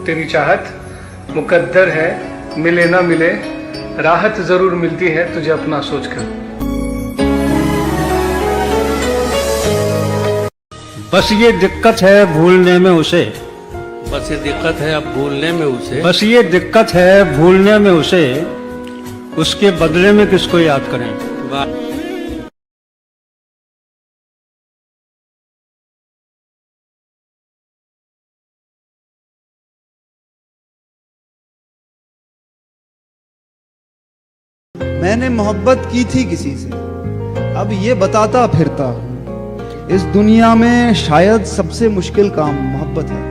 तेरी चाहत मुकद्दर है, मिले ना मिले राहत जरूर मिलती है तुझे अपना सोचकर। बस ये दिक्कत है भूलने में उसे, बस ये दिक्कत है अब भूलने में उसे, बस ये दिक्कत है भूलने में उसे, उसके बदले में किसको याद करें। वाह। मैंने मोहब्बत की थी किसी से, अब ये बताता फिरता हूँ, इस दुनिया में शायद सबसे मुश्किल काम मोहब्बत है।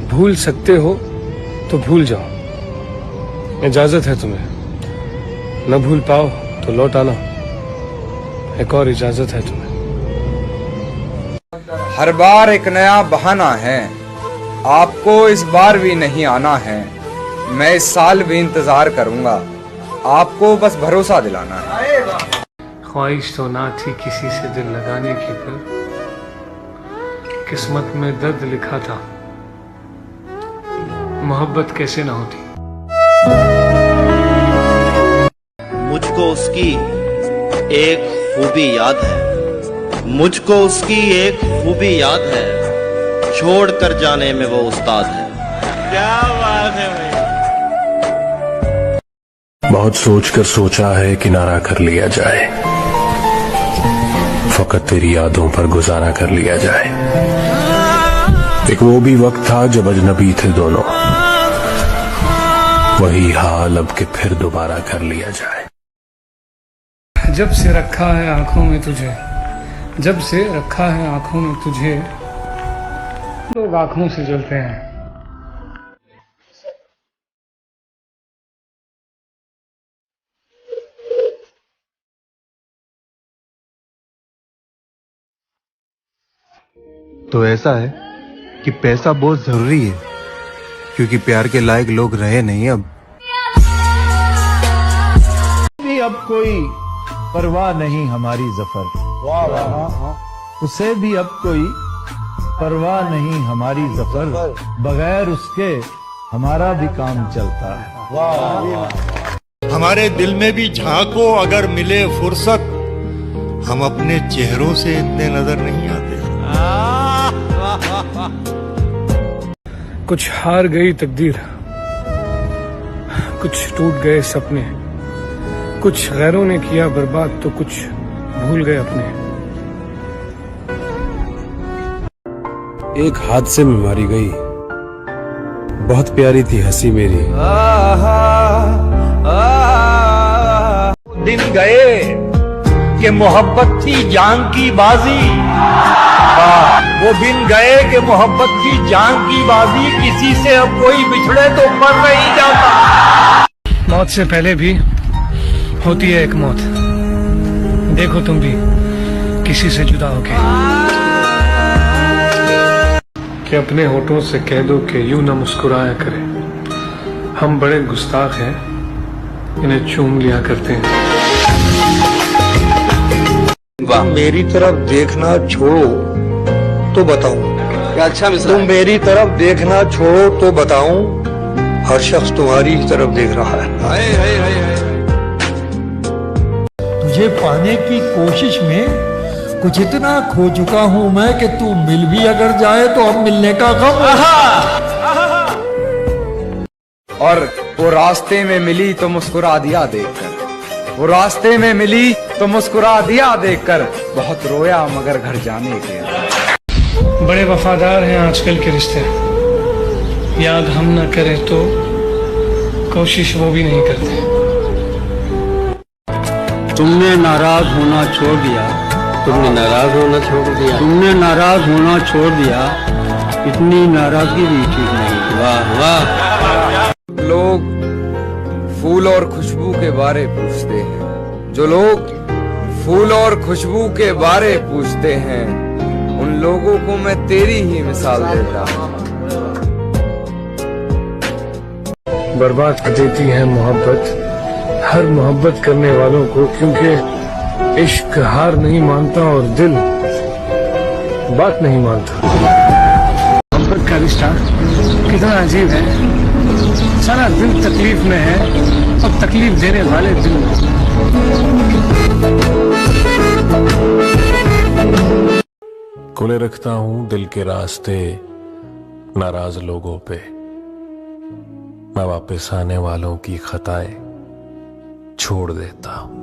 भूल सकते हो तो भूल जाओ, इजाजत है तुम्हें। न भूल पाओ तो लौट आना, एक और इजाजत है तुम्हें। हर बार एक नया बहाना है, आपको इस बार भी नहीं आना है। मैं इस साल भी इंतजार करूंगा, आपको बस भरोसा दिलाना है। ख्वाहिश तो ना थी किसी से दिल लगाने की, पर किस्मत में दर्द लिखा था, मोहब्बत कैसे ना होती। मुझको उसकी एक खूबी याद है, मुझको उसकी एक खूबी याद है, छोड़ कर जाने में वो उस्ताद है। क्या बात है भाई। बहुत सोचकर सोचा है किनारा कर लिया जाए, फकत तेरी यादों पर गुजारा कर लिया जाए। एक वो भी वक्त था जब अजनबी थे दोनों, वही हाल अब के फिर दोबारा कर लिया जाए। जब से रखा है आंखों में तुझे, जब से रखा है आंखों में तुझे, लोग आंखों से जलते हैं। तो ऐसा है कि पैसा बहुत जरूरी है, क्योंकि प्यार के लायक लोग रहे नहीं अब। भी अब कोई परवाह नहीं हमारी जफर, वाह वाह, उसे भी अब कोई परवाह नहीं हमारी जफर, बगैर उसके हमारा भी काम चलता है। वाह। हमारे दिल में भी झांको अगर मिले फुर्सत, हम अपने चेहरों से इतने नजर नहीं आते। कुछ हार गई तकदीर, कुछ टूट गए सपने, कुछ गैरों ने किया बर्बाद तो कुछ भूल गए अपने। एक हादसे में मारी गई, बहुत प्यारी थी हंसी मेरी। दिन गए कि मोहब्बत थी जान की बाजी, वो दिन गए कि मोहब्बत थी जान की बाजी, किसी से अब कोई बिछड़े तो मर नहीं जाता। मौत से पहले भी होती है एक मौत, देखो तुम भी किसी से जुदा होके, कि अपने होठों से कह दो कि यूं न मुस्कुराया करें, हम बड़े गुस्ताख हैं, इन्हें चूम लिया करते हैं। मेरी तरफ देखना छोड़ो तो बताऊं, क्या अच्छा मिसरा तुम मेरी तरफ देखना छोड़ो तो बताऊं, हर शख्स तुम्हारी तरफ देख रहा है। तुझे पाने की कोशिश में कुछ इतना खो चुका हूं मैं कि तू मिल भी अगर जाए तो अब मिलने का गम। और वो रास्ते में मिली तो मुस्कुरा दिया देखकर, वो रास्ते में मिली तो मुस्कुरा दिया देखकर, बहुत रोया मगर घर जाने के। बड़े वफादार हैं आजकल के रिश्ते, याद हम न करें तो कोशिश वो भी नहीं करते। तुमने नाराज होना छोड़ दिया, तुमने नाराज होना छोड़ दिया, तुमने नाराज होना छोड़ दिया, इतनी नाराजगी भी ठीक नहीं। वाह वाह। लोग फूल और खुशबू के बारे पूछते हैं, जो लोग फूल और खुशबू के बारे पूछते हैं, उन लोगों को मैं तेरी ही मिसाल देता हूँ। बर्बाद कर देती है मोहब्बत हर मोहब्बत करने वालों को, क्योंकि इश्क हार नहीं मानता और दिल बात नहीं मानता। मोहब्बत का रिश्ता कितना अजीब है। सारा दिन तकलीफ में है और तकलीफ देने वाले दिल में। खुले रखता हूं दिल के रास्ते नाराज लोगों पे। मैं वापस आने वालों की खताएं छोड़ देता हूं।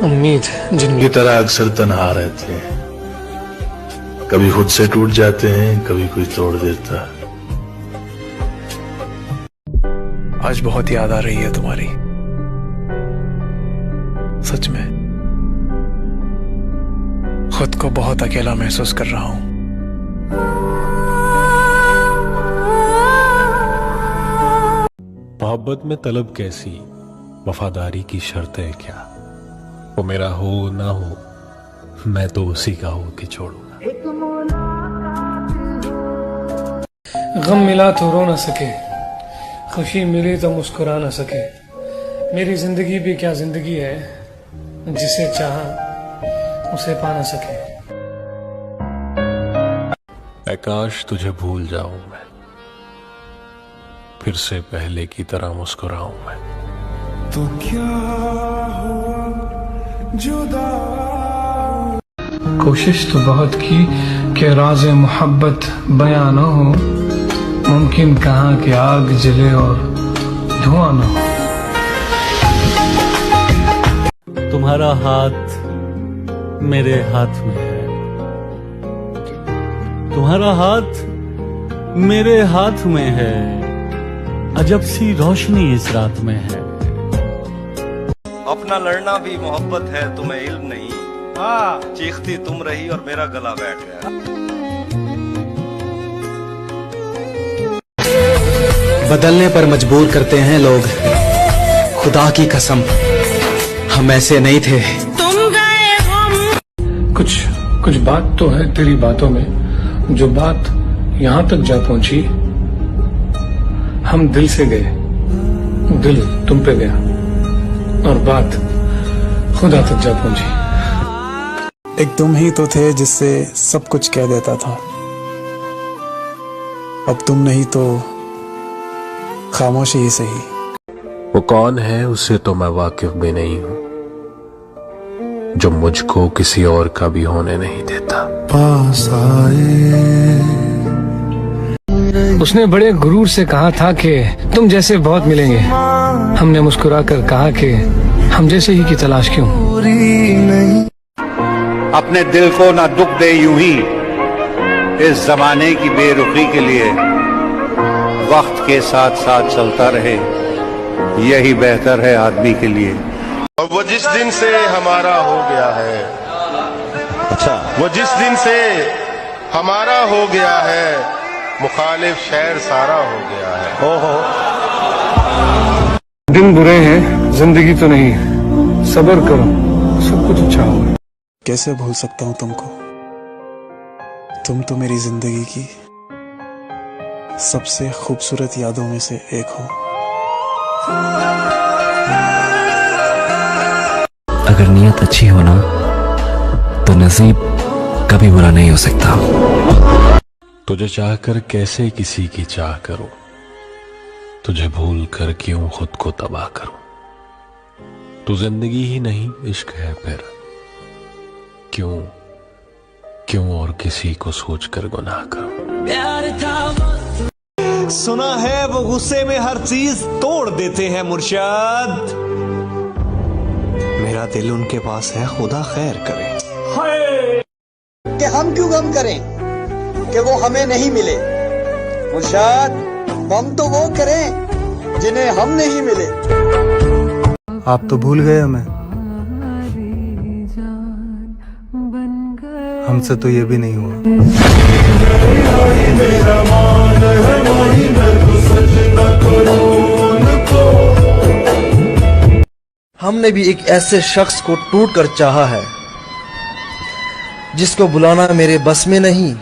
उम्मीद जिनकी तरह अक्सर तन्हा रहते हैं, कभी खुद से टूट जाते हैं, कभी कोई तोड़ देता है। आज बहुत याद आ रही है तुम्हारी, सच में। खुद को बहुत अकेला महसूस कर रहा हूं। मोहब्बत में तलब कैसी, वफादारी की शर्तें क्या। वो मेरा हो ना हो, मैं तो उसी का हो के छोड़ूंगा। गम मिला तो रो ना सके, खुशी मिली तो मुस्कुरा ना सके। मेरी जिंदगी भी क्या जिंदगी है, जिसे चाहा उसे पा ना सके। ऐ काश तुझे भूल जाऊं मैं, फिर से पहले की तरह मुस्कुराऊं मैं। तो क्या हुआ जुदा। कोशिश तो बहुत की कि राज़ मोहब्बत बयां न हो। मुमकिन कहाँ कि आग जले और धुआं न हो। तुम्हारा हाथ मेरे हाथ में है, तुम्हारा हाथ मेरे हाथ में है। अजब सी रोशनी इस रात में है। अपना लड़ना भी मोहब्बत है, तुम्हें इल्म नहीं। हाँ, चीखती तुम रही और मेरा गला बैठ गया। बदलने पर मजबूर करते हैं लोग, खुदा की कसम हम ऐसे नहीं थे। तुम गए हम। कुछ बात तो है तेरी बातों में, जो बात यहाँ तक जा पहुंची। हम दिल से गए, दिल तुम पे गया और बात खुदा तक जा पहुंची। एक तुम ही तो थे जिससे सब कुछ कह देता था। अब तुम नहीं तो खामोशी ही सही। वो कौन है उससे तो मैं वाकिफ भी नहीं हूं, जो मुझको किसी और का भी होने नहीं देता। पास आए। उसने बड़े गुरूर से कहा था कि तुम जैसे बहुत मिलेंगे। हमने मुस्कुराकर कहा कि हम जैसे ही की तलाश क्यों। अपने दिल को ना दुख दे यूं ही, इस जमाने की बेरुखी के लिए वक्त के साथ साथ चलता रहे, यही बेहतर है आदमी के लिए। और वो जिस दिन से हमारा हो गया है, अच्छा, वो जिस दिन से हमारा हो गया है, मुखालिफ शहर सारा हो गया है। ओहो, दिन बुरे हैं, जिंदगी तो नहीं है। सब्र करो, सब कुछ अच्छा होगा। कैसे भूल सकता हूं तुमको, तुम तो मेरी जिंदगी की सबसे खूबसूरत यादों में से एक हो। अगर नीयत अच्छी हो ना, तो नसीब कभी बुरा नहीं हो सकता। तुझे चाहकर कैसे किसी की चाह करूं, तुझे भूल कर क्यों खुद को तबाह करूं। तू जिंदगी ही नहीं इश्क है फिर, क्यों क्यों और किसी को सोचकर गुनाह करूं। प्यार था सुना है वो गुस्से में हर चीज तोड़ देते हैं मुर्शिद। मेरा दिल उनके पास है, खुदा खैर करे। कि हम क्यों गम करें कि वो हमें नहीं मिले। मुर्शिद, गम तो वो करें जिन्हें हम नहीं मिले। आप तो भूल गए हमें, हमसे तो ये भी नहीं हुआ। हमने भी एक ऐसे शख्स को टूट कर चाहा है, जिसको बुलाना मेरे बस में नहीं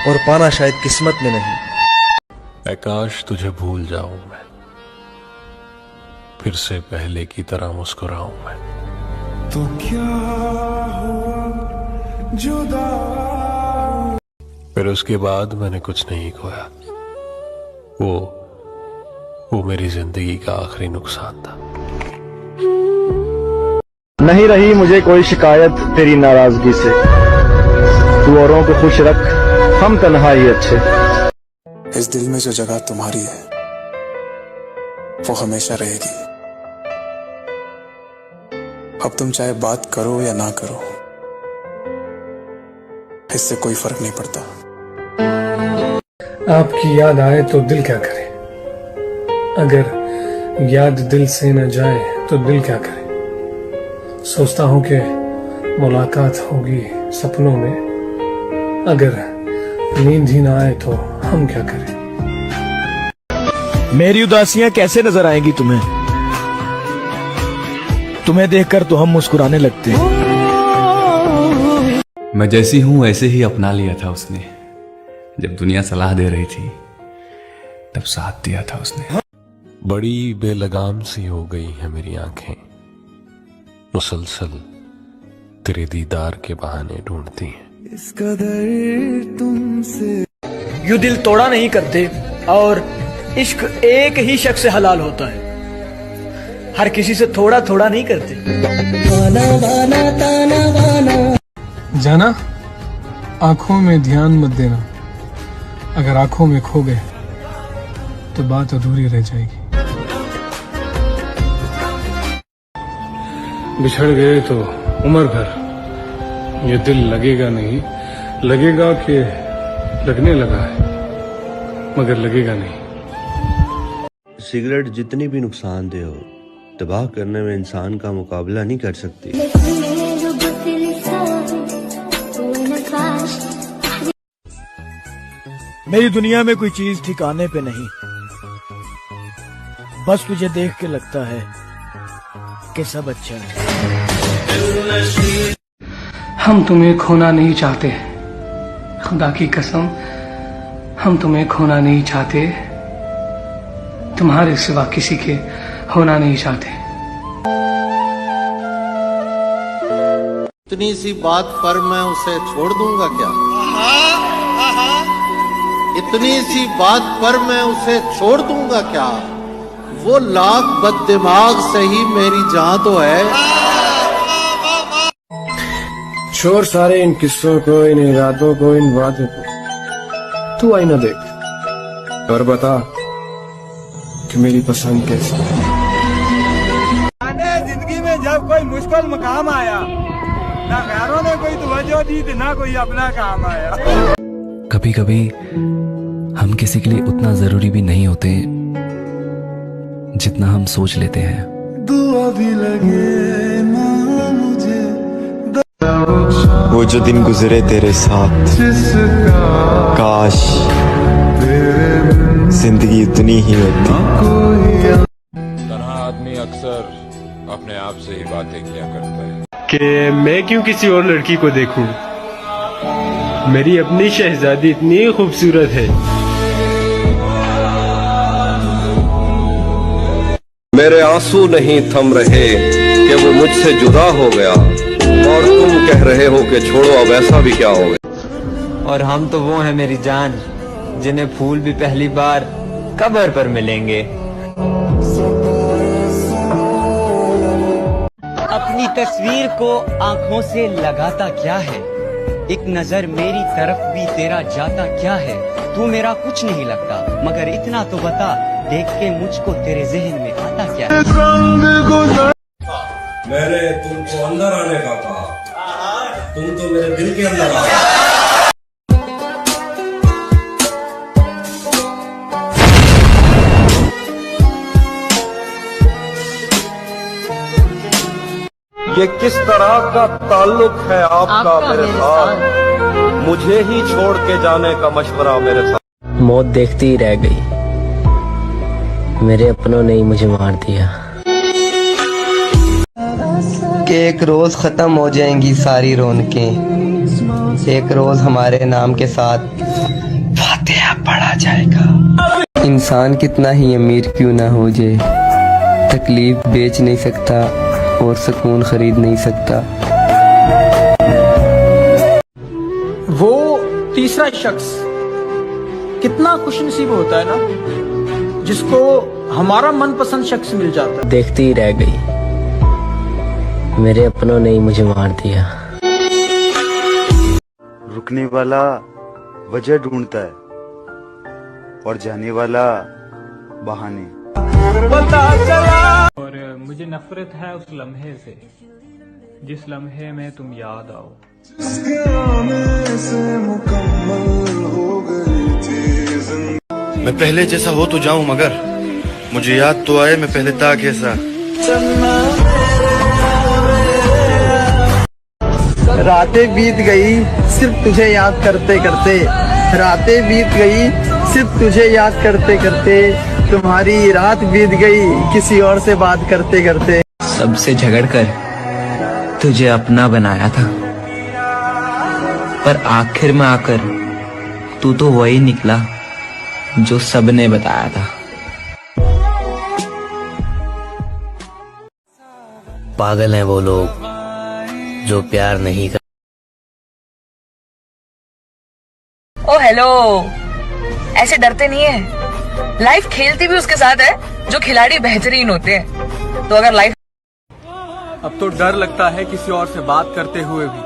और पाना शायद किस्मत में नहीं। ऐ काश तुझे भूल जाऊं मैं, फिर से पहले की तरह मुस्कुराऊं मैं। तो क्या हुआ जुदा। फिर उसके बाद मैंने कुछ नहीं खोया। वो मेरी जिंदगी का आखिरी नुकसान था। नहीं रही मुझे कोई शिकायत तेरी नाराजगी से, तू औरों को खुश रख, हम तन्हा ही अच्छे। इस दिल में जो जगह तुम्हारी है वो हमेशा रहेगी। अब तुम चाहे बात करो या ना करो, इससे कोई फर्क नहीं पड़ता। आपकी याद आए तो दिल क्या करे, अगर याद दिल से न जाए तो दिल क्या करे। सोचता हूं कि मुलाकात होगी सपनों में, अगर नींद ही ना आए तो हम क्या करें। मेरी उदासियां कैसे नजर आएंगी तुम्हें? तुम्हें देखकर तो हम मुस्कुराने लगते हैं। मैं जैसी हूं वैसे ही अपना लिया था उसने। जब दुनिया सलाह दे रही थी तब साथ दिया था उसने। बड़ी बेलगाम सी हो गई है मेरी आंखें, मुसलसल तेरे दीदार के बहाने ढूंढती हैं। इस कदर तुमसे यूं दिल तोड़ा नहीं करते, और इश्क एक ही शख्स से हलाल होता है, हर किसी से थोड़ा थोड़ा नहीं करते। जाना, आंखों में ध्यान मत देना, अगर आंखों में खो गए तो बात अधूरी रह जाएगी। बिछड़ गए तो उम्र भर ये दिल लगेगा नहीं, लगेगा कि लगने लगा है मगर लगेगा नहीं। सिगरेट जितनी भी नुकसानदेह हो, तबाह करने में इंसान का मुकाबला नहीं कर सकती। मेरी दुनिया में कोई चीज ठिकाने पे नहीं, बस तुझे देख के लगता है कि सब अच्छा है। हम तुम्हें खोना नहीं चाहते, खुदा की कसम हम तुम्हें खोना नहीं चाहते, तुम्हारे सिवा किसी के होना नहीं चाहते। इतनी सी बात पर मैं उसे छोड़ दूंगा क्या? इतनी सी बात पर मैं उसे छोड़ दूंगा क्या? वो लाख बददिमाग सही मेरी जान तो है। छोड़ सारे इन किस्सों को, इन इरादों को, इन वादों को। तू आईना देख और बता कि मेरी पसंद कैसी है। जिंदगी में जब कोई मुश्किल मकाम आया, ना घरों ने कोई तवज्जो दी थी, ना कोई अपना काम आया। कभी कभी हम किसी के लिए उतना जरूरी भी नहीं होते जितना हम सोच लेते हैं। दुआ भी लगे ना मुझे, वो जो दिन गुजरे तेरे साथ, काश जिंदगी इतनी ही होती। तन्हा आदमी अक्सर अपने आप से ही बातें किया करता है कि मैं क्यों किसी और लड़की को देखूं, मेरी अपनी शहजादी इतनी खूबसूरत है। मेरे आंसू नहीं थम रहे कि वो मुझसे जुदा हो गया, और तुम कह रहे हो कि छोड़ो अब ऐसा भी क्या हो गया। और हम तो वो हैं मेरी जान, जिन्हें फूल भी पहली बार कब्र पर मिलेंगे। अपनी तस्वीर को आंखों से लगाता क्या है, एक नजर मेरी तरफ भी तेरा जाता क्या है। तू मेरा कुछ नहीं लगता, मगर इतना तो बता, देख के मुझको तेरे जहन में आता क्या है। मैंने तुमको अंदर आने का कहा, तुम तो मेरे दिल के अंदर आ। ये किस तरह का ताल्लुक है आपका मेरे साथ? मुझे ही छोड़ के जाने का मशवरा मेरे साथ। मौत देखती ही रह गई, मेरे अपनों ने ही मुझे मार दिया। कि एक रोज खत्म हो जाएंगी सारी रौनकें, एक रोज हमारे नाम के साथ फातिहा पढ़ा जाएगा। इंसान कितना ही अमीर क्यों ना हो जाए, तकलीफ बेच नहीं सकता और सुकून खरीद नहीं सकता। तीसरा शख्स कितना खुशनसीब होता है ना, जिसको हमारा मनपसंद शख्स मिल जाता है। देखती ही रह गई, मेरे अपनों ने ही मुझे मार दिया। रुकने वाला वजह ढूंढता है और जाने वाला बहाने। और मुझे नफरत है उस लम्हे से जिस लम्हे में तुम याद आओ। मैं पहले जैसा हो तो जाऊं, मगर मुझे याद तो आए मैं पहले था कैसा। रातें बीत गई सिर्फ तुझे याद करते करते, रातें बीत गई सिर्फ तुझे याद करते करते, तुम्हारी रात बीत गई किसी और से बात करते करते। सबसे झगड़कर तुझे अपना बनाया था, पर आखिर में आकर तू तो वही निकला जो सबने बताया था। पागल हैं वो लोग जो प्यार नहीं कर। ओ हेलो, ऐसे डरते नहीं है। लाइफ खेलती भी उसके साथ है जो खिलाड़ी बेहतरीन होते हैं। तो अगर लाइफ अब तो डर लगता है किसी और से बात करते हुए भी,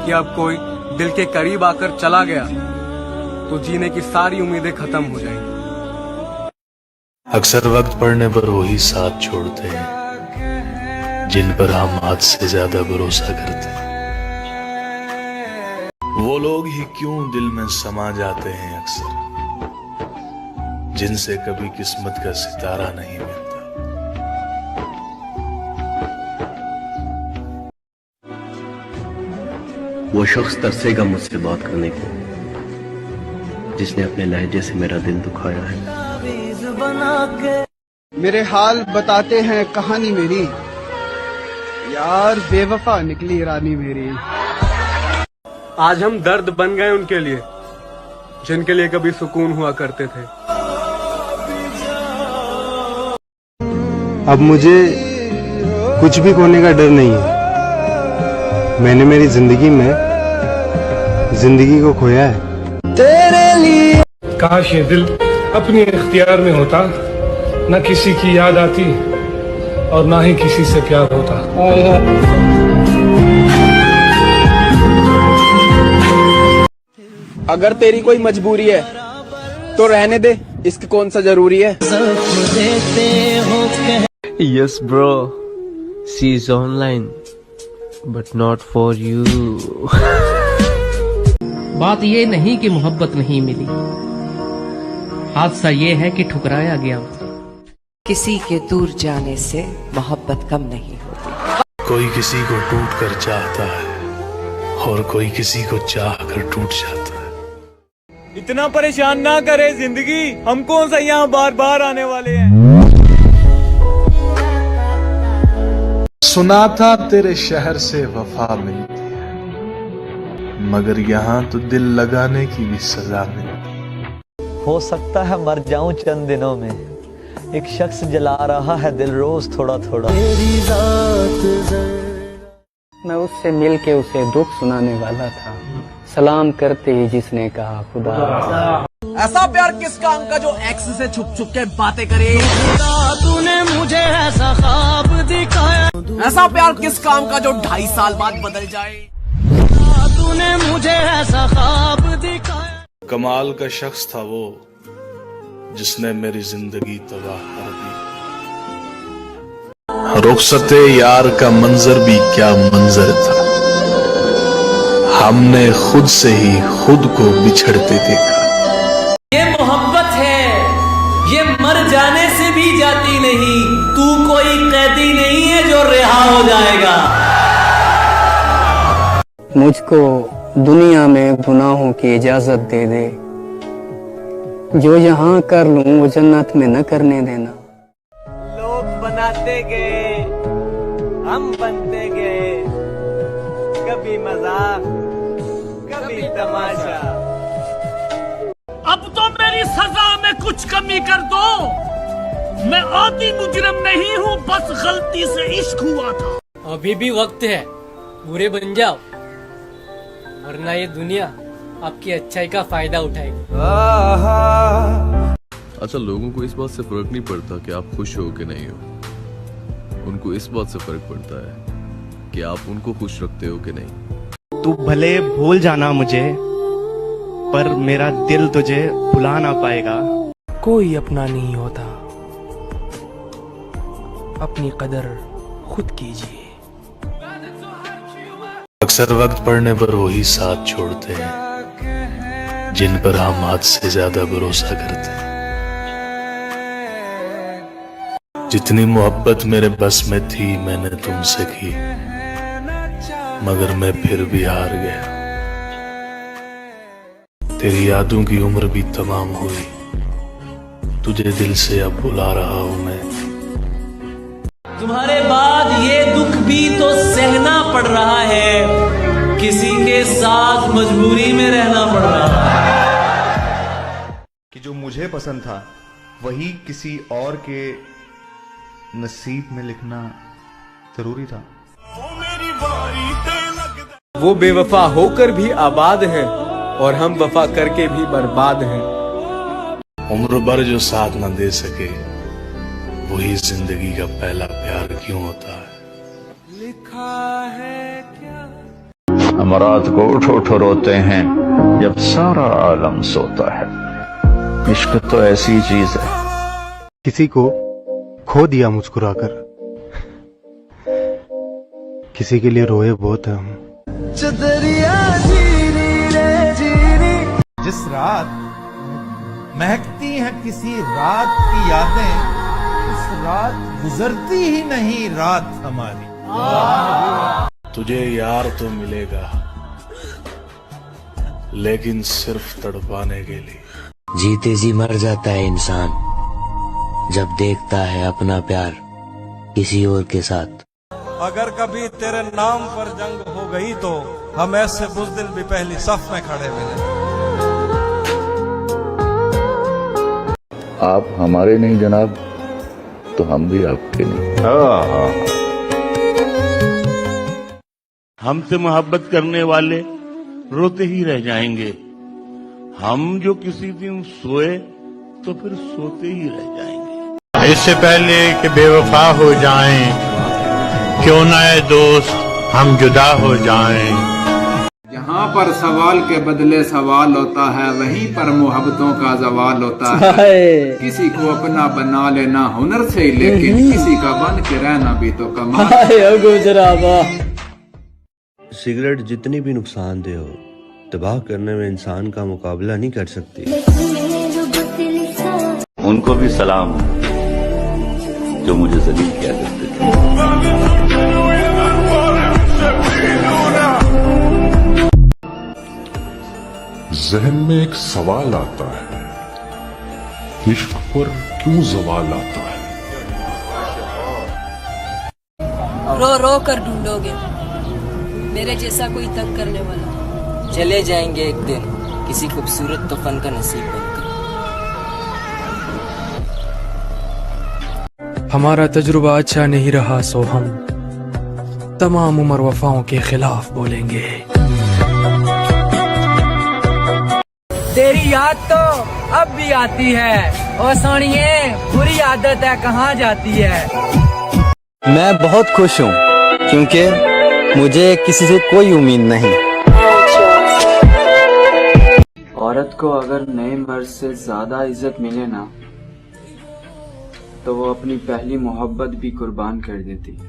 कि अब कोई दिल के करीब आकर चला गया तो जीने की सारी उम्मीदें खत्म हो जाएंगी। अक्सर वक्त पड़ने पर वही साथ छोड़ते हैं जिन पर हम आज से ज्यादा भरोसा करते हैं। वो लोग ही क्यों दिल में समा जाते हैं अक्सर, जिनसे कभी किस्मत का सितारा नहीं मिलता। वो शख्स तरसेगा मुझसे बात करने को जिसने अपने लहजे से मेरा दिल दुखाया है। मेरे हाल बताते हैं कहानी मेरी, यार बेवफा निकली रानी मेरी। आज हम दर्द बन गए उनके लिए जिनके लिए कभी सुकून हुआ करते थे। अब मुझे कुछ भी खोने का डर नहीं है। मैंने मेरी जिंदगी में जिंदगी को खोया है तेरे लिए। काश ये दिल अपने इख्तियार में होता, न किसी की याद आती और ना ही किसी से प्यार होता। अगर तेरी कोई मजबूरी है तो रहने दे, इश्क कौन सा जरूरी है। Yes bro, she is online but not for you। बात ये नहीं कि मोहब्बत नहीं मिली, हादसा ये है कि ठुकराया गया। किसी के दूर जाने से मोहब्बत कम नहीं होती। कोई किसी को टूट कर चाहता है और कोई किसी को चाह कर टूट जाता है। इतना परेशान ना करे जिंदगी, हम कौन सा यहाँ बार बार आने वाले हैं। सुना था तेरे शहर से वफा मिलती है, मगर यहाँ तो दिल लगाने की भी सजा मिलती है। हो सकता है मर जाऊं चंद दिनों में, एक शख्स जला रहा है दिल रोज थोड़ा थोड़ा। मैं उससे मिल के उसे दुख सुनाने वाला था, सलाम करते ही जिसने कहा खुदा। ऐसा प्यार किस काम का जो एक्स से छुप छुप के बातें करे। तूने मुझे ऐसा ख्वाब दिखाया। ऐसा प्यार किस काम का जो 2.5 साल बाद बदल जाए। तूने मुझे ऐसा ख्वाब दिखाया। कमाल का शख्स था वो जिसने मेरी जिंदगी तबाह कर दी। रुखसते यार का मंजर भी क्या मंजर था, हमने खुद से ही खुद को बिछड़ते देखा। ये मोहब्बत है, ये मर जाने से भी जाती नहीं। तू कोई कैदी नहीं है जो रिहा हो जाएगा। मुझको दुनिया में गुनाहों की इजाजत दे दे, जो यहाँ कर लूं वो जन्नत में न करने देना। लोग बनाते गए, हम बनते गए, कभी मजाक कभी तमाशा। अब तो मेरी सजा में कुछ कमी कर दो। मैं आदि मुजरिम नहीं हूँ, बस गलती से इश्क हुआ था। अभी भी वक्त है, बुरे बन जाओ वरना ये दुनिया आपकी अच्छाई का फायदा उठाएगी। अच्छा, लोगों को इस बात से फर्क नहीं पड़ता कि आप खुश हो कि नहीं हो, उनको इस बात से फर्क पड़ता है कि आप उनको खुश रखते हो कि नहीं। तू भले भूल जाना मुझे, पर मेरा दिल तुझे भुला ना पाएगा। कोई अपना नहीं होता, अपनी कदर खुद कीजिए। अक्सर वक्त पड़ने पर वही साथ छोड़ते हैं जिन पर हम हद से ज्यादा भरोसा करते हैं। जितनी मोहब्बत मेरे बस में थी मैंने तुमसे की, मगर मैं फिर भी हार गया। तेरी यादों की उम्र भी तमाम हुई, तुझे दिल से अब बुला रहा हूं मैं। तुम्हारे बाद ये दुख भी तो सहना पड़ रहा है, किसी के साथ मजबूरी में रहना पड़ रहा है। कि जो मुझे पसंद था वही किसी और के नसीब में लिखना जरूरी था। वो बेवफा होकर भी आबाद हैं और हम वफा करके भी बर्बाद हैं। उम्र भर जो साथ न दे सके वही जिंदगी का पहला प्यार क्यों होता है। लिखा है क्या हम रात को उठ उठ रोते हैं जब सारा आलम सोता है। इश्क तो ऐसी चीज है। किसी को खो दिया मुस्कुराकर, किसी के लिए रोए बहुत है हम। जिस रात महकती हैं किसी रात की यादें, उस रात गुजरती ही नहीं रात हमारी। तुझे यार तो मिलेगा लेकिन सिर्फ तड़पाने के लिए। जीते जी मर जाता है इंसान जब देखता है अपना प्यार किसी और के साथ। अगर कभी तेरे नाम पर जंग हो गई तो हम ऐसे बुज़दिल भी पहली सफ में खड़े मिले। आप हमारे नहीं जनाब, तो हम भी आपके नहीं। हमसे मोहब्बत करने वाले रोते ही रह जाएंगे, हम जो किसी दिन सोए तो फिर सोते ही रह जाएंगे। इससे पहले कि बेवफा हो जाएं, क्यों ना ए दोस्त हम जुदा हो जाएं। जहाँ पर सवाल के बदले सवाल होता है वहीं पर मोहब्बतों का जवाल होता है। किसी को अपना बना लेना हुनर से ही, लेकिन किसी का बन के रहना भी तो कमाल। सिगरेट जितनी भी नुकसानदेह हो, तबाह करने में इंसान का मुकाबला नहीं कर सकती। उनको भी सलाम जो मुझे जलील किया करते थे। जहन में एक सवाल आता है, इश्क पर क्यों सवाल आता है। रो रो कर ढूंढोगे मेरे जैसा कोई तंग करने वाला। चले जाएंगे एक दिन किसी खूबसूरत तूफान का नसीब बनकर। हमारा तजुर्बा अच्छा नहीं रहा सो हम तमाम उम्र वफाओं के खिलाफ बोलेंगे। तेरी याद तो अब भी आती है, ओ सोनिए बुरी आदत है कहाँ जाती है। मैं बहुत खुश हूँ क्योंकि मुझे किसी से कोई उम्मीद नहीं। औरत को अगर नए मर्द से ज्यादा इज्जत मिले ना, तो वो अपनी पहली मोहब्बत भी कुर्बान कर देती है।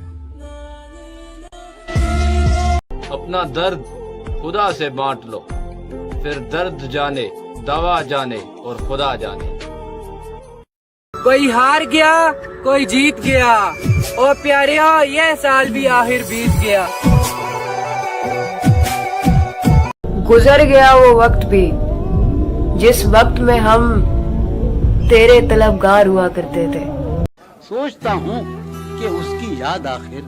अपना दर्द खुदा से बांट लो, फिर दर्द जाने, दवा जाने और खुदा जाने। कोई हार गया कोई जीत गया, ओ प्यारिया ये साल भी आखिर बीत गया। गुजर गया वो वक्त भी जिस वक्त में हम तेरे तलबगार हुआ करते थे। सोचता हूँ कि उसकी याद आखिर,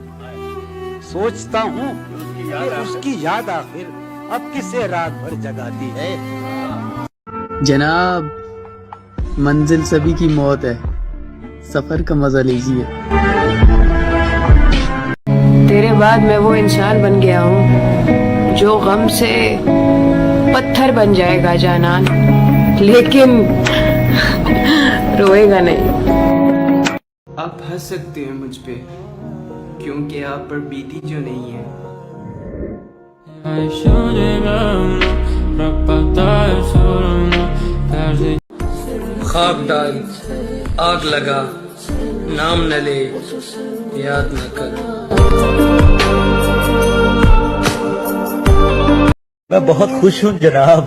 सोचता हूँ कि उसकी याद आखिर अब किसे रात भर जगाती है। जनाब मंजिल सभी की मौत है, सफर का मजा लीजिए। तेरे बाद मैं वो इंसान बन गया हूँ जो गम से पत्थर बन जाएगा जानान, लेकिन रोएगा नहीं। आप हंस सकते हैं मुझ पे, क्योंकि आप पर बीती जो नहीं है। खाक डाल, आग लगा, नाम न ले, याद न कर। मैं बहुत खुश हूँ जनाब,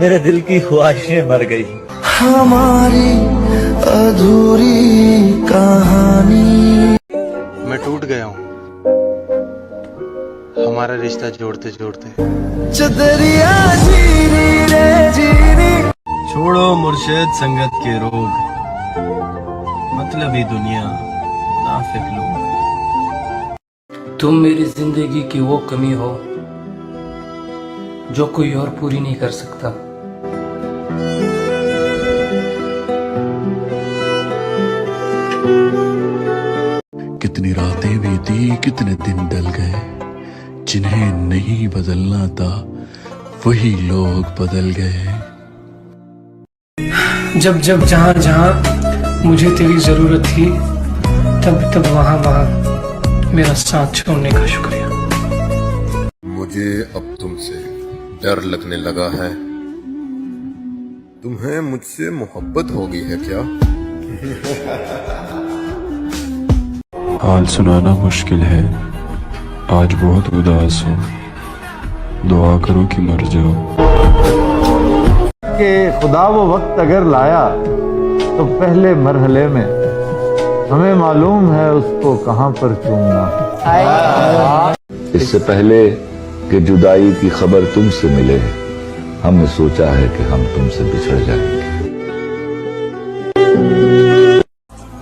मेरे दिल की ख्वाहिशें मर गई। हमारी अधूरी कहानी। मैं टूट गया हूँ हमारा रिश्ता जोड़ते जोड़ते। चदरिया जीनी रे जीनी। छोड़ो मुर्शिद संगत के रोग, मतलबी दुनिया मुनाफिक लोग। तुम मेरी जिंदगी की वो कमी हो जो कोई और पूरी नहीं कर सकता। कितनी रातें बीती, कितने दिन डल गए, जिन्हें नहीं बदलना था वही लोग बदल गए। जब जब जहाँ जहाँ मुझे तेरी जरूरत थी, तब तब वहाँ वहाँ मेरा साथ छोड़ने का शुक्रिया। मुझे अब तुमसे डर लगने लगा है। तुम्हें मुझसे मोहब्बत हो गई है क्या? हाल सुनाना मुश्किल है, आज बहुत उदास हूँ, दुआ करो कि मर जाओ। कि खुदा वो वक्त अगर लाया तो पहले मरहले में हमें मालूम है उसको कहाँ पर चूमना। इससे पहले कि जुदाई की खबर तुमसे मिले, हमने सोचा है कि हम तुमसे बिछड़ जाएंगे।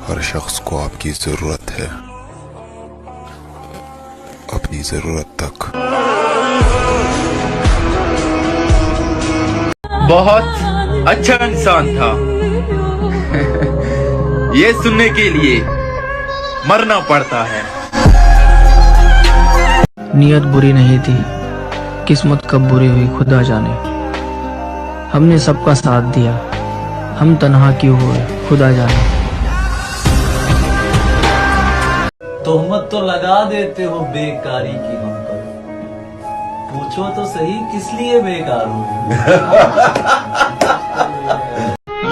हर शख्स को आपकी जरूरत है, अपनी जरूरत तक। बहुत अच्छा इंसान था। ये सुनने के लिए मरना पड़ता है। नियत बुरी नहीं थी, किस्मत कब बुरी हुई खुदा जाने। हमने सबका साथ दिया, हम तन्हा क्यों हुए खुदा जाने। तोहमत तो लगा देते हो बेकारी की हम पर, पूछो तो सही किस लिए बेकार हुए।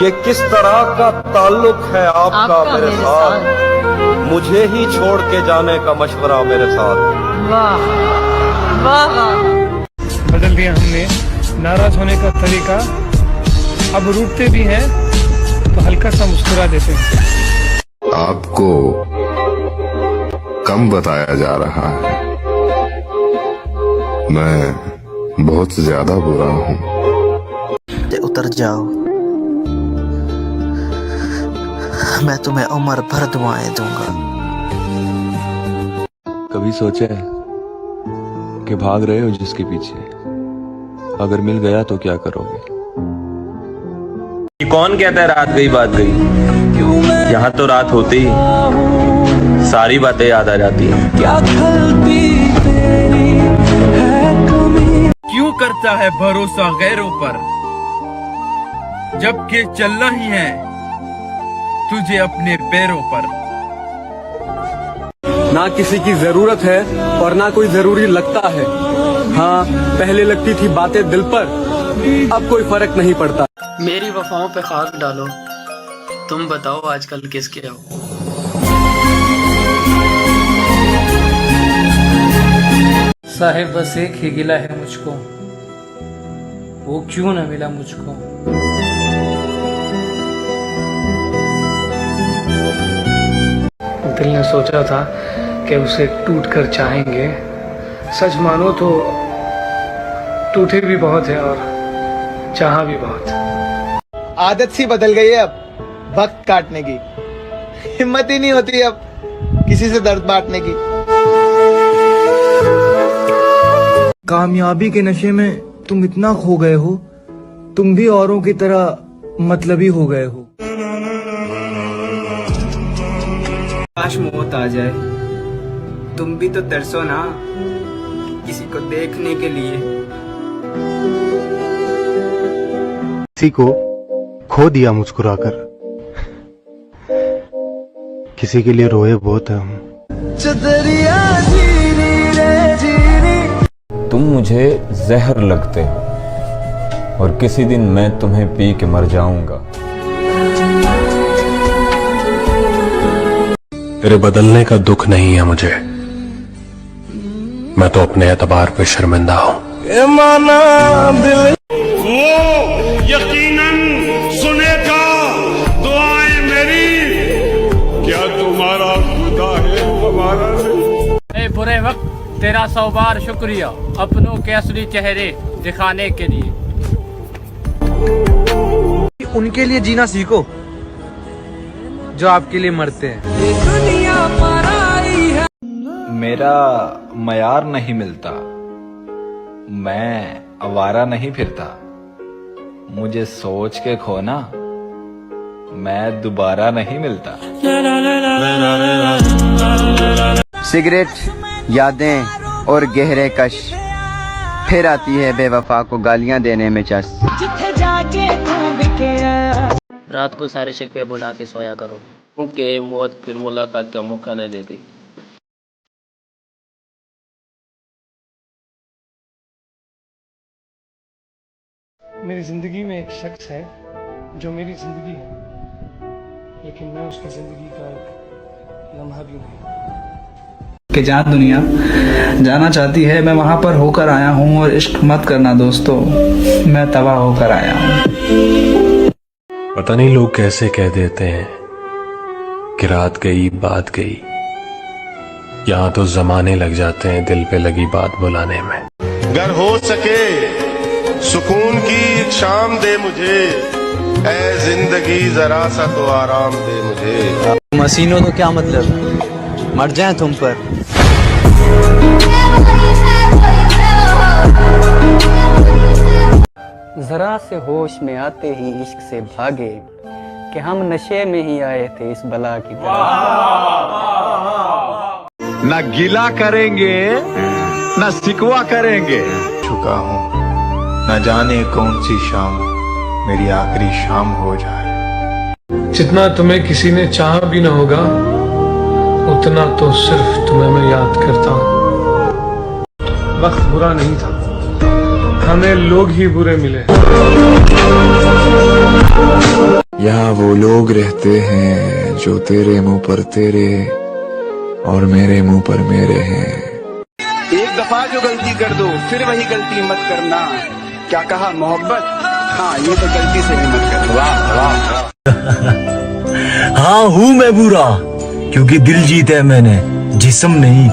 ये किस तरह का ताल्लुक है आपका मेरे साथ, मुझे ही छोड़ के जाने का मशवरा मेरे साथ। वाह वाह। बदल दिया हमने नाराज होने का तरीका, अब रूठते भी हैं तो हल्का सा मुस्कुरा देते हैं। आपको कम बताया जा रहा है, मैं बहुत ज्यादा बुरा हूँ। उतर जाओ, मैं तुम्हें उम्र भर दुआएं दूंगा। कभी सोचा है कि भाग रहे हो जिसके पीछे, अगर मिल गया तो क्या करोगे? कौन कहता है रात गई बात गई? यहाँ तो रात होते ही सारी बातें याद आ जाती हैं। क्या खलती तेरी है कमी। क्यों करता है भरोसा गैरों पर, जबकि चलना ही है तुझे अपने पैरों पर। ना किसी की जरूरत है और ना कोई जरूरी लगता है। हाँ, पहले लगती थी बातें दिल पर, अब कोई फर्क नहीं पड़ता। मेरी वफाओं पे खाक डालो, तुम बताओ आजकल किसके हो। साहिब बस एक ही गिला है मुझको, वो क्यों न मिला मुझको। दिल ने सोचा था कि उसे टूट कर चाहेंगे, सच मानो तो टूटे भी बहुत है और चाहा भी बहुत। आदत सी बदल गई है अब वक्त काटने की, हिम्मत ही नहीं होती अब किसी से दर्द बांटने की। कामयाबी के नशे में तुम इतना खो गए हो, तुम भी औरों की तरह मतलबी हो गए हो। काश मौत आ जाए, तुम भी तो तरसो ना किसी को देखने के लिए। किसी को खो दिया मुस्कुराकर, किसी के लिए रोए बहुत है हम। तुम मुझे जहर लगते हो और किसी दिन मैं तुम्हें पी के मर जाऊंगा। तेरे बदलने का दुख नहीं है मुझे, मैं तो अपने एतबार पे शर्मिंदा हूँ। यकीनन सुनेगा दुआएं मेरी, क्या तुम्हारा खुदा है हमारा नहीं। बुरे वक्त तेरा 100 बार शुक्रिया अपनों के असली चेहरे दिखाने के लिए। उनके लिए जीना सीखो जो आपके लिए मरते हैं। मेरा मयार नहीं मिलता, मैं आवारा नहीं फिरता, मुझे सोच के खोना मैं दोबारा नहीं मिलता। सिगरेट, यादें और गहरे कश, फिर आती है बेवफा को गालियां देने में चस। रात को सारे शिकवे बुला के सोया करो, क्योंकि मौत फिर मुलाकात का मौका नहीं देती। मेरी जिंदगी में एक शख्स है जो मेरी जिंदगी है, लेकिन मैं उसकी जिंदगी का एक लम्हा भी नहीं। कि जहाँ दुनिया जाना चाहती है मैं वहाँ पर होकर आया हूँ, और इश्क मत करना दोस्तों, मैं तबाह होकर आया हूँ। पता नहीं लोग कैसे कह देते हैं कि रात गई बात गई, यहाँ तो जमाने लग जाते हैं दिल पे लगी बात बुलाने में। अगर हो सके सुकून की एक शाम दे मुझे, ऐ जिंदगी जरा सा तो आराम दे मुझे। मसीनों तो क्या मतलब, मर जाएं तुम पर। जरा से होश में आते ही इश्क से भागे, कि हम नशे में ही आए थे इस बला की तरह। न गिला करेंगे न सिकवा करेंगे। चुका हूँ, न जाने कौन सी शाम मेरी आखिरी शाम हो जाए। जितना तुम्हें किसी ने चाहा भी न होगा, उतना तो सिर्फ तुम्हें मैं याद करता हूँ। वक्त बुरा नहीं था, हमें लोग ही बुरे मिले। यहाँ वो लोग रहते हैं जो तेरे मुंह पर तेरे और मेरे मुंह पर मेरे हैं। एक दफा जो गलती कर दो फिर वही गलती मत करना। क्या कहा मोहब्बत? हाँ, ये तो गलती से भी मत करना। वाह वाह। हाँ हूँ मैं बुरा, क्योंकि दिल जीते मैंने, जिस्म नहीं।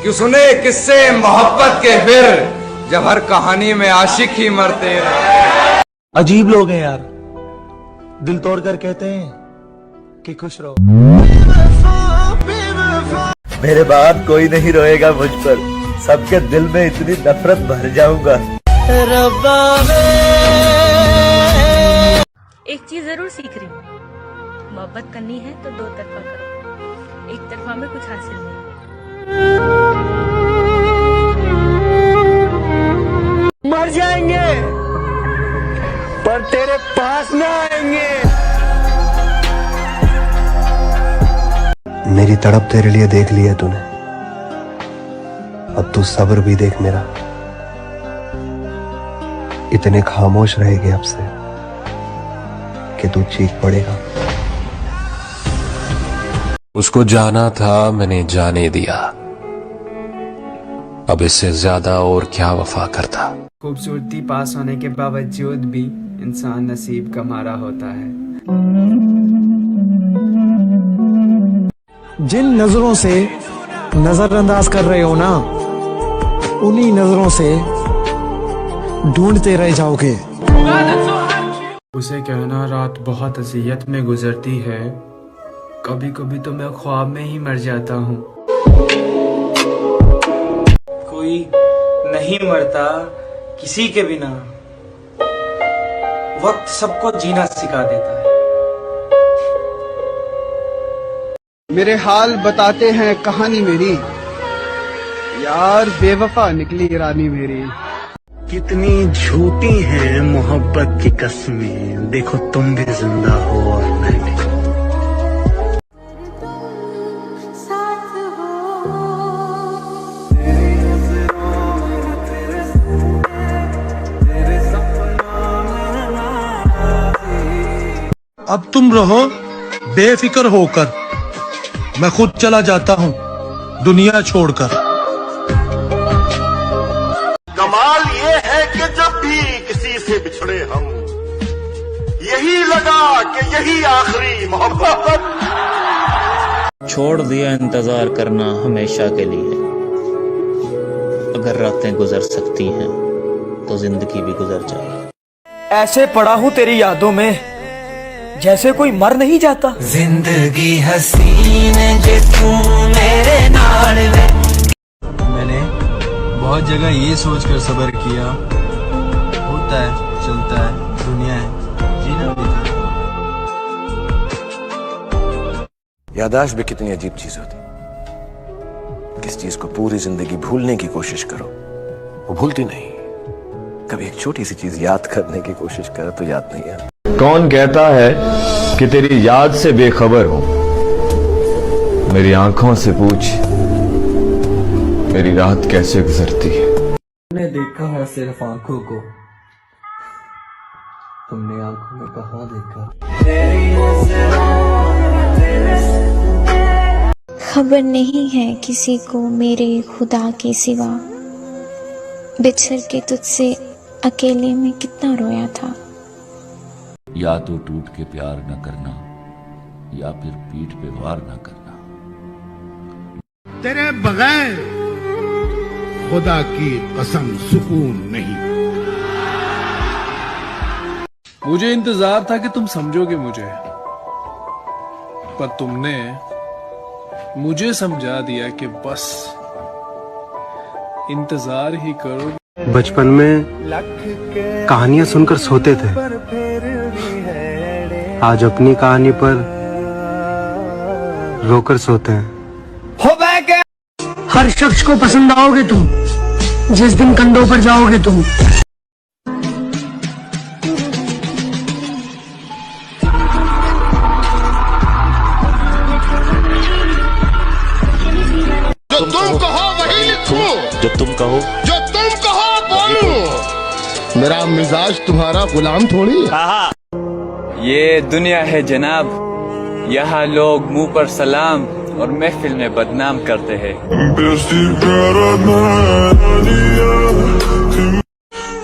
क्यों सुने किस्से मोहब्बत के फिर, जब हर कहानी में आशिक ही मरते हैं। अजीब लोग हैं यार, दिल तोड़ कर कहते हैं कि खुश रहो। मेरे बाद कोई नहीं रोएगा मुझ पर, सबके दिल में इतनी नफरत भर जाऊंगा। एक चीज जरूर सीख रही हूँ, मोहब्बत करनी है तो दो तरफा करो, एक तरफा में कुछ हासिल नहीं। मर जाएंगे पर तेरे पास ना आएंगे। मेरी तड़प तेरे लिए देख ली है तूने, अब तू सब्र भी देख मेरा। इतने खामोश रहेगे अब से कि तू चीख पड़ेगा। उसको जाना था मैंने जाने दिया, अब इससे ज्यादा और क्या वफा करता। खूबसूरती पास होने के बावजूद भी इंसान नसीब का मारा होता है। जिन नजरों से नजरअंदाज कर रहे हो ना, उन्हीं नजरों से ढूंढते रह जाओगे। उसे कहना रात बहुत अजियत में गुजरती है, कभी कभी तो मैं ख्वाब में ही मर जाता हूँ। कोई नहीं मरता किसी के बिना, वक्त सबको जीना सिखा देता है। मेरे हाल बताते हैं कहानी मेरी, यार बेवफा निकली रानी मेरी। कितनी झूठी हैं मोहब्बत की कस्में, देखो तुम भी जिंदा हो और मैं भी। अब तुम रहो बेफिक्र होकर, मैं खुद चला जाता हूँ दुनिया छोड़कर। कमाल ये है कि जब भी किसी से बिछड़े हम, यही लगा कि यही आखिरी मोहब्बत। छोड़ दिया इंतजार करना हमेशा के लिए, अगर रातें गुजर सकती हैं तो जिंदगी भी गुजर जाए। ऐसे पड़ा हूँ तेरी यादों में जैसे कोई मर नहीं जाता। जिंदगी हसीन जे तू मेरे नाल वे। मैंने बहुत जगह ये सोचकर सब्र किया, होता है चलता है, दुनिया है, जीना भी था। याददाश्त भी कितनी अजीब चीज होती। किस चीज को पूरी जिंदगी भूलने की कोशिश करो वो भूलती नहीं, कभी एक छोटी सी चीज याद करने की कोशिश करो तो याद नहीं है। कौन कहता है कि तेरी याद से बेखबर हूं? मेरी आंखों से पूछ मेरी रात कैसे गुजरती है। मैंने देखा है सिर्फ आंखों को, तुमने आंखों में कहाँ देखा? खबर नहीं है किसी को मेरे खुदा के सिवा, बिछड़ के तुझसे अकेले में कितना रोया था। या तो टूट के प्यार न करना, या फिर पीठ पे वार न करना। तेरे बगैर खुदा की कसम सुकून नहीं। मुझे इंतजार था कि तुम समझोगे मुझे, पर तुमने मुझे समझा दिया कि बस इंतजार ही करो। बचपन में कहानियां सुनकर सोते थे, आज अपनी कहानी पर रोकर सोते हैं। हर शख्स को पसंद आओगे तुम जिस दिन कंधों पर जाओगे तुम। जो तुम कहो वही लिखूं, जो तुम कहो जो तुम कहो बोलूं। मेरा मिजाज तुम्हारा गुलाम थोड़ी है। ये दुनिया है जनाब, यहाँ लोग मुंह पर सलाम और महफिल में बदनाम करते हैं।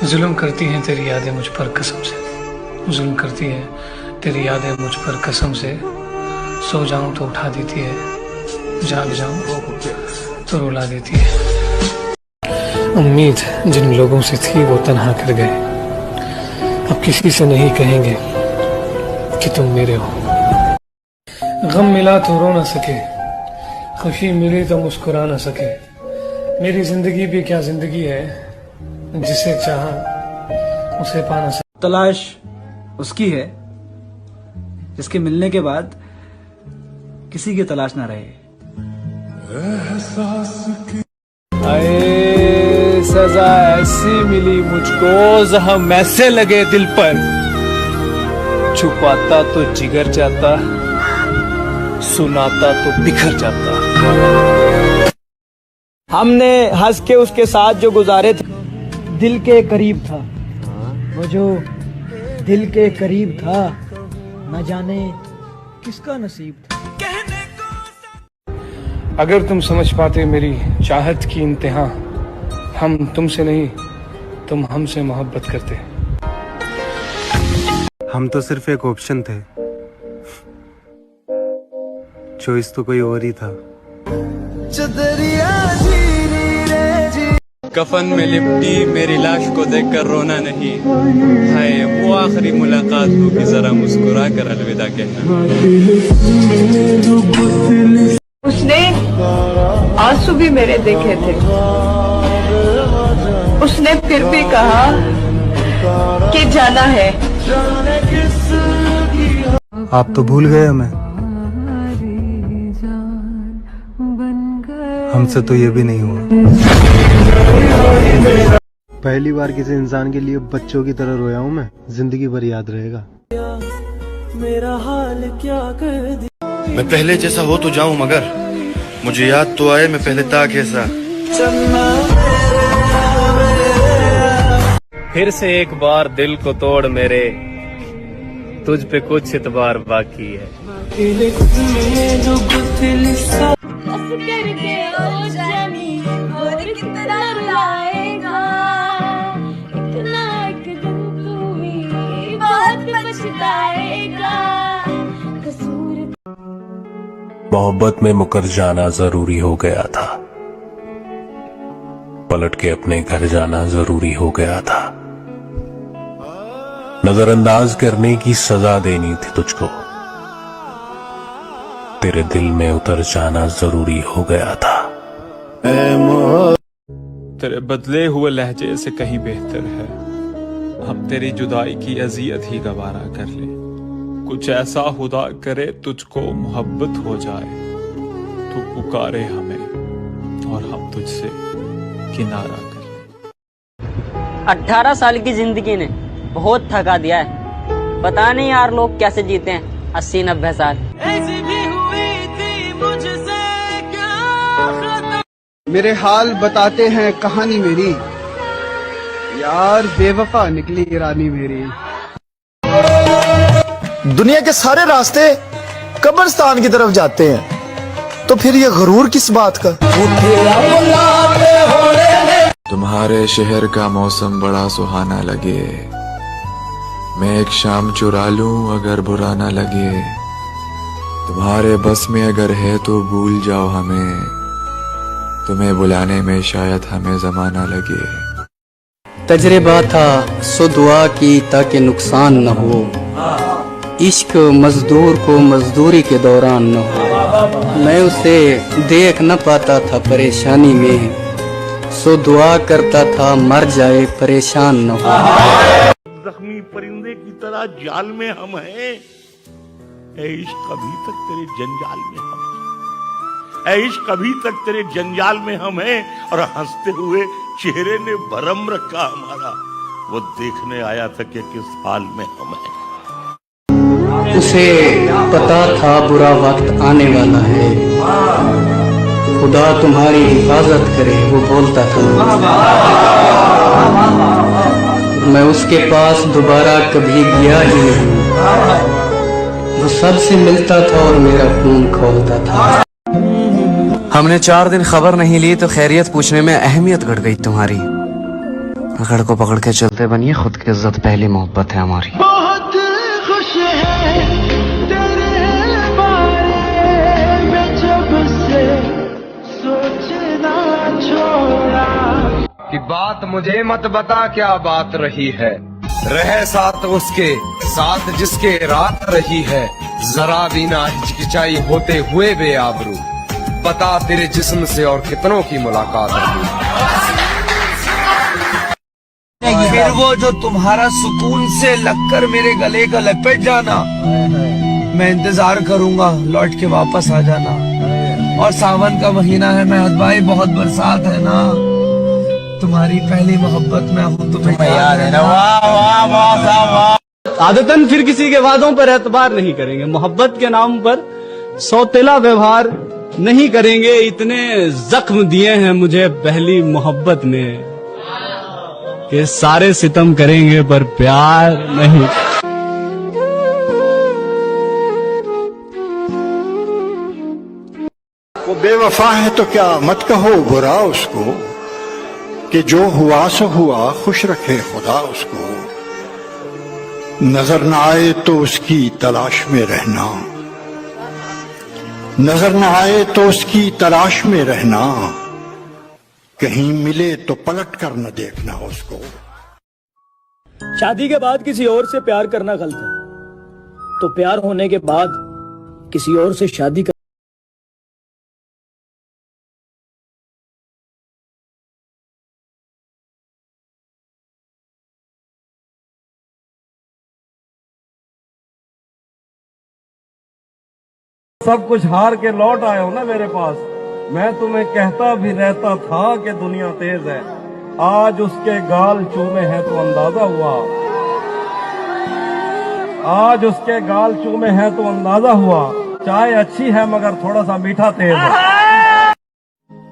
जुल्म करती हैं तेरी यादें मुझ पर कसम से, जुल्म करती है तेरी यादें मुझ पर कसम से। सो जाऊं तो उठा देती है, जाग जाऊं तो रुला देती है। उम्मीद जिन लोगों से थी वो तन्हा कर गए, अब किसी से नहीं कहेंगे कि तुम मेरे हो। गम मिला तो रो न सके, खुशी मिली तो मुस्कुरा न सके। मेरी जिंदगी भी क्या जिंदगी है, जिसे चाहा उसे पा न सके। तलाश उसकी है जिसके मिलने के बाद किसी की तलाश ना रहे। आए सजा ऐसी मिली मुझको, जख्म ऐसे लगे दिल पर, छुपाता तो जिगर जाता, सुनाता तो बिखर जाता। हमने हंस के उसके साथ जो गुजारे थे, दिल के करीब था वो जो दिल के करीब था, न जाने किसका नसीब था। अगर तुम समझ पाते मेरी चाहत की इंतहा, हम तुमसे नहीं तुम हमसे मोहब्बत करते। हम तो सिर्फ एक ऑप्शन थे, चॉइस तो कोई और ही था। कफन में लिपटी मेरी लाश को देखकर रोना नहीं, हाय वो आखिरी मुलाकात होगी, जरा मुस्कुरा कर अलविदा कहना। उसने आंसू भी मेरे देखे थे, उसने फिर भी कहा कि जाना है। आप तो भूल गए हमें, हमसे तो ये भी नहीं हुआ। पहली बार किसी इंसान के लिए बच्चों की तरह रोया हूँ मैं, जिंदगी भर याद रहेगा। मेरा हाल क्या कर दिया। मैं पहले जैसा हो तो जाऊं, मगर मुझे याद तो आए मैं पहले था कैसा। फिर से एक बार दिल को तोड़ मेरे, तुझ पे कुछ इतबार बाकी है। मोहब्बत में मुकर जाना जरूरी हो गया था, पलट के अपने घर जाना जरूरी हो गया था। नजरअंदाज करने की सजा देनी थी तुझको, तेरे दिल में उतर जाना जरूरी हो गया था। तेरे बदले हुए लहजे से कहीं बेहतर है हम तेरी जुदाई की अजियत ही गवारा कर ले। कुछ ऐसा खुदा करे तुझको मोहब्बत हो जाए, तू पुकारे हमें और हम तुझसे किनारा कर ले। 18 साल की जिंदगी ने बहुत थका दिया है। पता नहीं यार लोग कैसे जीते हैं 80-90 साल। मेरे हाल बताते हैं कहानी मेरी, यार बेवफा निकली रानी मेरी। दुनिया के सारे रास्ते कब्रिस्तान की तरफ जाते हैं, तो फिर ये गरूर किस बात का? तुम्हारे शहर का मौसम बड़ा सुहाना लगे, मैं एक शाम चुरा लूं अगर बुरा ना लगे। तुम्हारे बस में अगर है तो भूल जाओ हमें, तुम्हें बुलाने में शायद हमें जमाना लगे। तजर्बा था सो दुआ की ताकि नुकसान न हो, इश्क मजदूर को मजदूरी के दौरान न हो। मैं उसे देख न पाता था परेशानी में, सो दुआ करता था मर जाए परेशान न हो। जख्मी परिंदे की तरह जाल में हम हैं, ऐ इश्क कभी तक तेरे जंजाल में हम हैं। ऐ इश्क कभी तक तेरे जंजाल में हम हैं, और हंसते हुए चेहरे ने भरम रखा हमारा, वो देखने आया था कि किस हाल में हम हैं। उसे पता था बुरा वक्त आने वाला है, खुदा तुम्हारी हिफाजत करे वो बोलता था। मैं उसके पास दोबारा कभी गया ही नहीं, वो सबसे मिलता था और मेरा खून खोलता था। हमने 4 दिन खबर नहीं ली तो खैरियत पूछने में अहमियत घट गई तुम्हारी। पकड़ को पकड़ के चलते बनिए, खुद की इज्जत पहली मोहब्बत है हमारी। बहुत खुश है तेरे बारे में जब से सोचना छोड़ा। कि बात मुझे मत बता क्या बात रही है, रहे साथ उसके साथ जिसके रात रही है। जरा भी ना हिचकिचाई होते हुए बेआबरू, बता तेरे जिस्म से और कितनों की मुलाकात रही। फिर वो जो तुम्हारा सुकून से लगकर मेरे गले का लपेट जाना, मैं इंतजार करूंगा लौट के वापस आ जाना। और सावन का महीना है मेहद भाई, बहुत बरसात है ना, तुम्हारी पहली मोहब्बत में हूँ तुम्हें याद है ना। वाह वाह वाह वाह। आदतन फिर किसी के वादों पर एतबार नहीं करेंगे, मोहब्बत के नाम पर सौतेला व्यवहार नहीं करेंगे। इतने जख्म दिए हैं मुझे पहली मोहब्बत में कि सारे सितम करेंगे पर प्यार नहीं। वो बेवफा है तो क्या मत कहो बुरा उसको, कि जो हुआ सो हुआ खुश रखे खुदा उसको। नजर न आए तो उसकी तलाश में रहना, नजर न आए तो उसकी तलाश में रहना। कहीं मिले तो पलट कर न देखना उसको। शादी के बाद किसी और से प्यार करना गलत है, तो प्यार होने के बाद किसी और से शादी कर। सब कुछ हार के लौट आए हो ना मेरे पास, मैं तुम्हें कहता भी रहता था कि दुनिया तेज है, आज उसके गाल चूमे हैं तो अंदाजा हुआ, आज उसके गाल चूमे हैं तो अंदाजा हुआ, चाय अच्छी है मगर थोड़ा सा मीठा तेज है।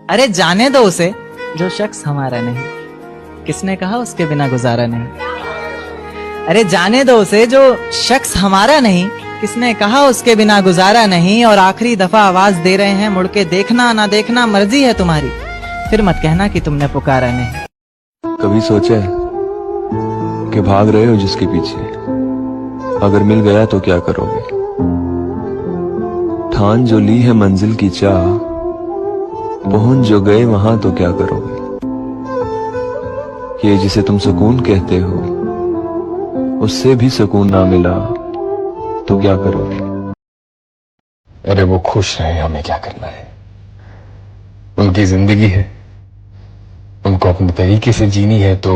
अरे जाने दो उसे जो शख्स हमारा नहीं, किसने कहा उसके बिना गुजारा नहीं। अरे जाने दो उसे जो शख्स हमारा नहीं, किसने कहा उसके बिना गुजारा नहीं। और आखिरी दफा आवाज दे रहे हैं, मुड़ के देखना ना देखना मर्जी है तुम्हारी, फिर मत कहना कि तुमने पुकारा नहीं। कभी सोचा है कि भाग रहे हो जिसके पीछे, अगर मिल गया तो क्या करोगे? ठान जो ली है मंजिल की चाह, पहुंच जो गए वहां तो क्या करोगे? ये जिसे तुम सुकून कहते हो, उससे भी सुकून ना मिला तो क्या करोगे? अरे वो खुश रहे, हमें क्या करना है? उनकी जिंदगी है, उनको अपने तरीके से जीनी है तो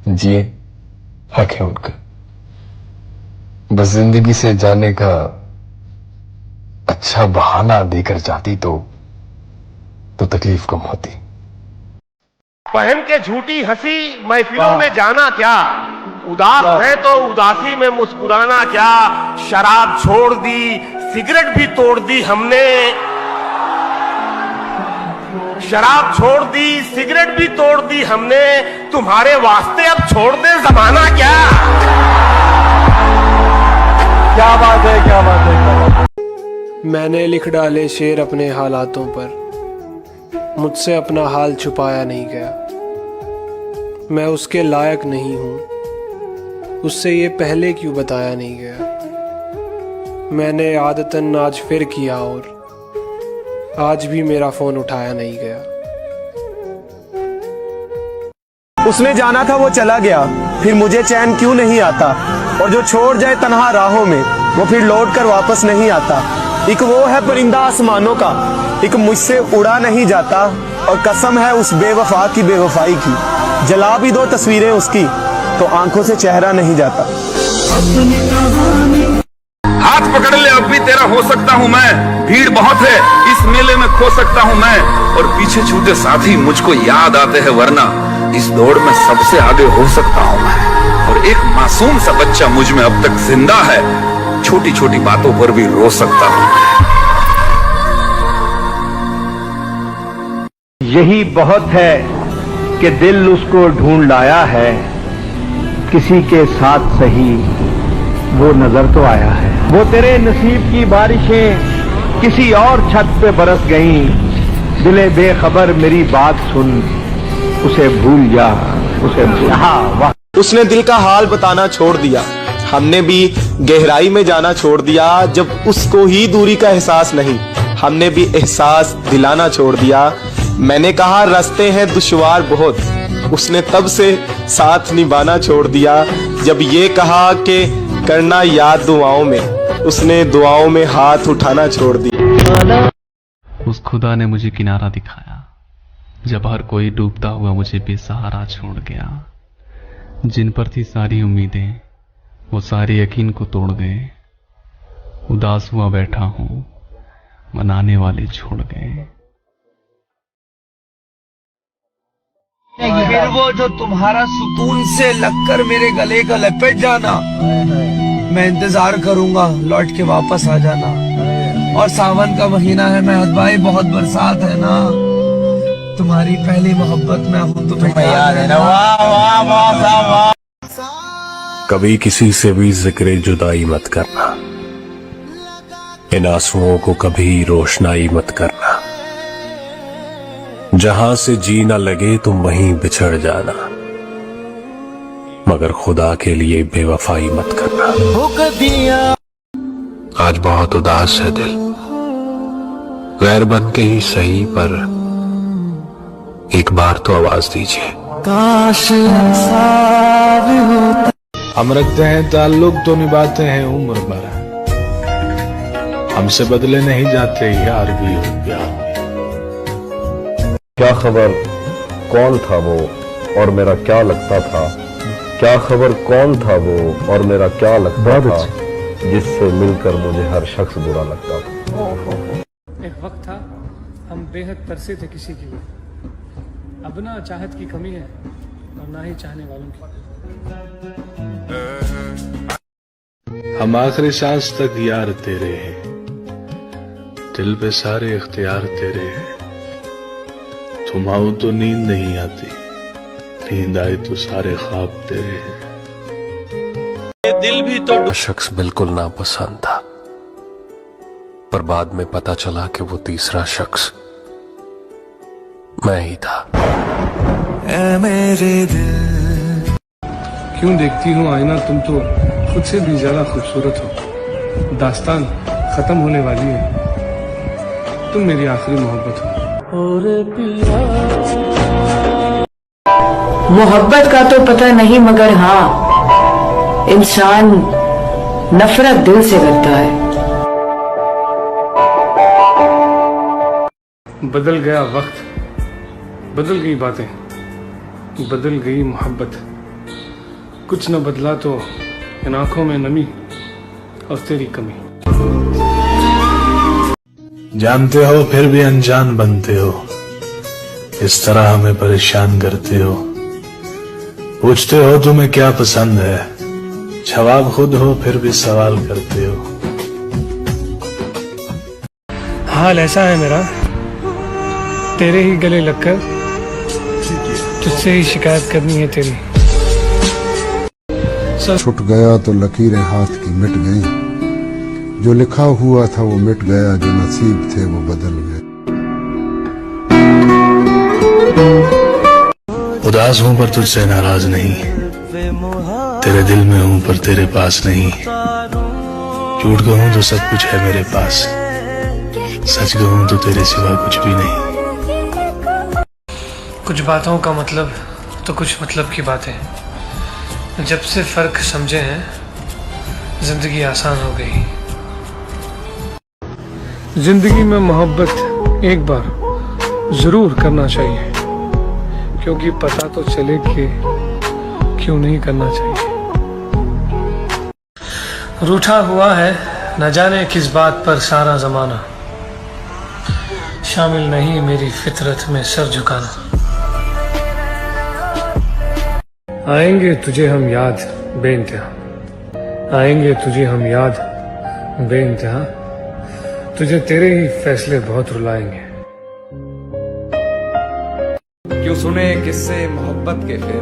जिए, हक है उनका। बस जिंदगी से जाने का अच्छा बहाना देकर जाती तो तकलीफ कम होती। पहन के झूठी हंसी महफिलों में जाना क्या, उदास है तो उदासी में मुस्कुराना क्या। शराब छोड़ दी, सिगरेट भी तोड़ दी हमने, शराब छोड़ दी, सिगरेट भी तोड़ दी हमने, तुम्हारे वास्ते अब छोड़ दे जमाना क्या। क्या बात है, क्या बात है, क्या बात है। मैंने लिख डाले शेर अपने हालातों पर, मुझसे अपना हाल छुपाया नहीं गया। मैं उसके लायक नहीं हूं, उससे ये पहले क्यों बताया नहीं गया। मैंने आदतन आज फिर किया और आज भी मेरा फोन उठाया नहीं गया। उसने जाना था वो चला गया, फिर मुझे चैन क्यों नहीं आता। और जो छोड़ जाए तन्हा राहों में, वो फिर लौट कर वापस नहीं आता। एक वो है परिंदा आसमानों का, एक मुझसे उड़ा नहीं जाता। और कसम है उस बेवफा की बेवफाई की, जला भी दो तस्वीरें उसकी तो आंखों से चेहरा नहीं जाता। हाथ पकड़ ले अब भी तेरा हो सकता हूँ मैं, भीड़ बहुत है इस मेले में खो सकता हूँ मैं। और पीछे छूटे साथी मुझको याद आते हैं, वरना इस दौड़ में सबसे आगे हो सकता हूँ मैं। और एक मासूम सा बच्चा मुझ में अब तक जिंदा है, छोटी छोटी बातों पर भी रो सकता हूँ मैं। यही बहुत है कि दिल उसको ढूंढ लाया है, किसी के साथ सही वो नजर तो आया है। वो तेरे नसीब की बारिशें किसी और छत पे बरस गईं, दिले बेखबर मेरी बात सुन, उसे भूल जा, उसे भूल। हाँ वाह। उसने दिल का हाल बताना छोड़ दिया, हमने भी गहराई में जाना छोड़ दिया। जब उसको ही दूरी का एहसास नहीं, हमने भी एहसास दिलाना छोड़ दिया। मैंने कहा रास्ते हैं दुश्वार बहुत, उसने तब से साथ निभाना छोड़ दिया। जब ये कहा कि करना याद दुआओं में, उसने दुआओं में हाथ उठाना छोड़ दिया। उस खुदा ने मुझे किनारा दिखाया, जब हर कोई डूबता हुआ मुझे बेसहारा छोड़ गया। जिन पर थी सारी उम्मीदें, वो सारे यकीन को तोड़ गए। उदास हुआ बैठा हूं, मनाने वाले छोड़ गए। फिर वो जो तुम्हारा सुकून से लगकर मेरे गले का लपेट जाना, मैं इंतजार करूंगा लौट के वापस आ जाना। और सावन का महीना है मेहद भाई, बहुत बरसात है ना, तुम्हारी पहली मोहब्बत में हूँ, तुम्हें याद है ना। वाह वाह वाह वाह। कभी किसी से भी जिक्र जुदाई मत करना, इन आंसुओं को कभी रोशनाई मत करना। जहां से जी न लगे तुम वहीं बिछड़ जाना, मगर खुदा के लिए बेवफाई मत करना। आज बहुत उदास है दिल, गैर बन के ही सही, पर एक बार तो आवाज दीजिए। काश हम रखते हैं ताल्लुक तो निभाते हैं उम्र भर, हमसे बदले नहीं जाते यार भी हो प्यार। क्या खबर कौन था वो और मेरा क्या लगता था, क्या खबर कौन था वो और मेरा क्या लगता था, जिससे मिलकर मुझे हर शख्स बुरा लगता था। एक वक्त था हम बेहद तरसे थे किसी के लिए। अब ना चाहत की कमी है और ना ही चाहने वालों की। हम आखिरी सांस तक यार तेरे हैं, दिल पे सारे इख्तियार तेरे हैं। तुम आओ तो नींद नहीं आती, नींद आए तो सारे ख्वाब तेरे हैं। दिल भी तो शख्स बिल्कुल नापसंद था, पर बाद में पता चला कि वो तीसरा शख्स मैं ही था। मेरे दिल क्यों देखती हूँ आईना, तुम तो खुद से भी ज्यादा खूबसूरत हो। दास्तान खत्म होने वाली है, तुम मेरी आखिरी मोहब्बत हो। मोहब्बत का तो पता नहीं, मगर हाँ इंसान नफरत दिल से करता है। बदल गया वक्त, बदल गई बातें, बदल गई मोहब्बत। कुछ न बदला तो इन आंखों में नमी और तेरी कमी। जानते हो फिर भी अनजान बनते हो, इस तरह हमें परेशान करते हो। पूछते हो तुम्हें क्या पसंद है, जवाब खुद हो फिर भी सवाल करते हो। हाल ऐसा है मेरा, तेरे ही गले लगकर तुझसे ही शिकायत करनी है तेरी। छूट गया तो लकीरें हाथ की मिट गई, जो लिखा हुआ था वो मिट गया, जो नसीब थे वो बदल गए। उदास हूं पर तुझसे नाराज नहीं, तेरे दिल में हूं पर तेरे पास नहीं। झूठ कहूं तो सब कुछ है मेरे पास, सच कहूं तो तेरे सिवा कुछ भी नहीं। कुछ बातों का मतलब तो कुछ मतलब की बातें, जब से फर्क समझे हैं जिंदगी आसान हो गई। जिंदगी में मोहब्बत एक बार जरूर करना चाहिए, क्योंकि पता तो चले कि क्यों नहीं करना चाहिए। रूठा हुआ है न जाने किस बात पर सारा जमाना, शामिल नहीं मेरी फितरत में सर झुकाना। आएंगे तुझे हम याद बेइंतहा, आएंगे तुझे हम याद बेइंतहा, तुझे तेरे ही फैसले बहुत रुलाएंगे। क्यों सुने किस्से मोहब्बत के फिर,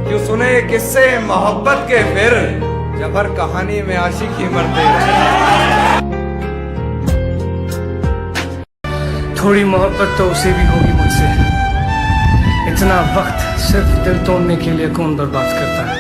क्यों सुने किस्से मोहब्बत के फिर, जब हर कहानी में आशिक ही मरते रहे। थोड़ी मोहब्बत तो उसे भी होगी मुझसे, इतना वक्त सिर्फ दिल तोड़ने के लिए कौन बर्बाद करता है।